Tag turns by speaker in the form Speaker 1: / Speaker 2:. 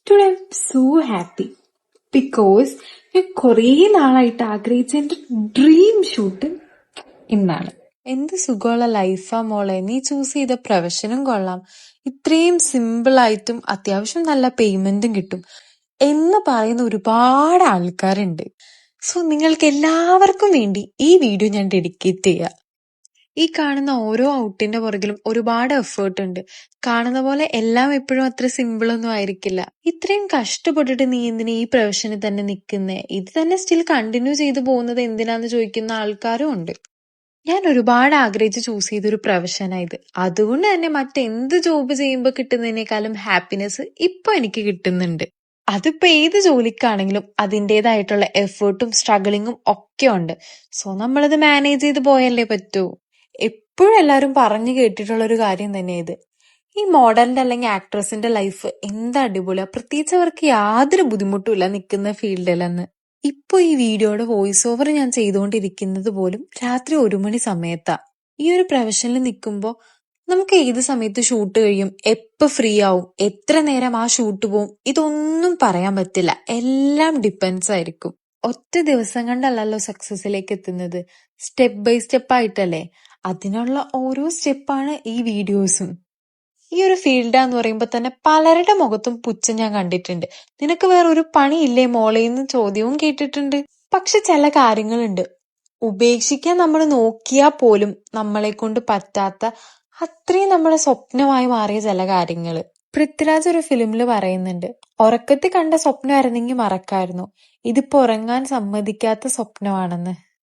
Speaker 1: Today I'm so happy because ഞാൻ കുറേ നാളായിട്ട് ആഗ്രഹിച്ച എന്റെ ഡ്രീം ഷൂട്ട് ഇന്നാണ്.
Speaker 2: എന്ത് സുഖമുള്ള ലൈഫാ മോളെ, നീ ചൂസ് ചെയ്ത പ്രൊഫഷനും കൊള്ളാം, ഇത്രയും സിമ്പിൾ ആയിട്ടും അത്യാവശ്യം നല്ല പേയ്മെന്റും കിട്ടും എന്ന് പറയുന്ന ഒരുപാട് ആൾക്കാരുണ്ട്. സോ നിങ്ങൾക്ക് എല്ലാവർക്കും വേണ്ടി ഈ വീഡിയോ ഞാൻ ഡെഡിക്കേറ്റ് ചെയ്യാം. ഈ കാണുന്ന ഓരോ ഔട്ടിന്റെ പുറകിലും ഒരുപാട് എഫേർട്ട് ഉണ്ട്. കാണുന്ന പോലെ എല്ലാം എപ്പോഴും അത്ര സിമ്പിൾ ഒന്നും ആയിരിക്കില്ല. ഇത്രയും കഷ്ടപ്പെട്ടിട്ട് നീ എന്തിനാ ഈ പ്രൊഫഷനിൽ തന്നെ നിൽക്കുന്നേ, ഇത് തന്നെ സ്റ്റിൽ കണ്ടിന്യൂ ചെയ്തു പോകുന്നത് എന്തിനാന്ന് ചോദിക്കുന്ന ആൾക്കാരും ഉണ്ട്. ഞാൻ ഒരുപാട് ആഗ്രഹിച്ച് ചൂസ് ചെയ്തൊരു പ്രൊഫഷനാ ഇത്. അതുകൊണ്ട് തന്നെ മറ്റെന്ത് ജോബ് ചെയ്യുമ്പോൾ കിട്ടുന്നതിനേക്കാളും ഹാപ്പിനെസ് ഇപ്പൊ എനിക്ക് കിട്ടുന്നുണ്ട്. അതിപ്പോ ഏത് ജോലിക്കാണെങ്കിലും അതിൻ്റെതായിട്ടുള്ള എഫേർട്ടും സ്ട്രഗിളിങ്ങും ഒക്കെ ഉണ്ട്. സോ നമ്മളത് മാനേജ് ചെയ്ത് പോയല്ലേ പറ്റൂ. എപ്പോഴും എല്ലാവരും പറഞ്ഞു കേട്ടിട്ടുള്ള ഒരു കാര്യം തന്നെ ഇത്. ഈ മോഡലിന്റെ അല്ലെങ്കിൽ ആക്ട്രസിന്റെ ലൈഫ് എന്താ അടിപൊളിയാ, പ്രത്യേകിച്ച് അവർക്ക് യാതൊരു ബുദ്ധിമുട്ടും ഇല്ല നിൽക്കുന്ന ഫീൽഡിലെന്ന്. ഇപ്പൊ ഈ വീഡിയോയുടെ വോയിസ് ഓവർ ഞാൻ ചെയ്തുകൊണ്ടിരിക്കുന്നത് പോലും രാത്രി 1 മണി സമയത്താ. ഈ ഒരു പ്രൊഫഷനിൽ നിൽക്കുമ്പോൾ നമുക്ക് ഏത് സമയത്ത് ഷൂട്ട് കഴിയും, എപ്പോ ഫ്രീ ആവും, എത്ര നേരം ആ ഷൂട്ട് പോവും, ഇതൊന്നും പറയാൻ പറ്റില്ല. എല്ലാം ഡിപ്പെൻസ് ആയിരിക്കും. ഒറ്റ ദിവസം കണ്ടല്ലല്ലോ സക്സസിലേക്ക് എത്തുന്നത്, സ്റ്റെപ്പ് ബൈ സ്റ്റെപ്പ് ആയിട്ടല്ലേ. അതിനുള്ള ഓരോ സ്റ്റെപ്പാണ് ഈ വീഡിയോസും. ഈ ഒരു ഫീൽഡാന്ന് പറയുമ്പോ തന്നെ പലരുടെ മുഖത്തും പുച്ഛം ഞാൻ കണ്ടിട്ടുണ്ട്. നിനക്ക് വേറെ ഒരു പണിയില്ലേ മോളേന്ന് ചോദ്യവും കേട്ടിട്ടുണ്ട്. പക്ഷെ ചില കാര്യങ്ങളുണ്ട്, ഉപേക്ഷിക്കാൻ നമ്മൾ നോക്കിയാൽ പോലും നമ്മളെ കൊണ്ട് പറ്റാത്ത അത്രയും നമ്മുടെ സ്വപ്നമായി മാറിയ ചില കാര്യങ്ങള്. പൃഥ്വിരാജ് ഒരു ഫിലിമില് പറയുന്നുണ്ട്, ഉറക്കത്തിൽ കണ്ട സ്വപ്നമായിരുന്നെങ്കിൽ മറക്കായിരുന്നു, ഇതിപ്പോ ഉറങ്ങാൻ സമ്മതിക്കാത്ത സ്വപ്നമാണെന്ന്.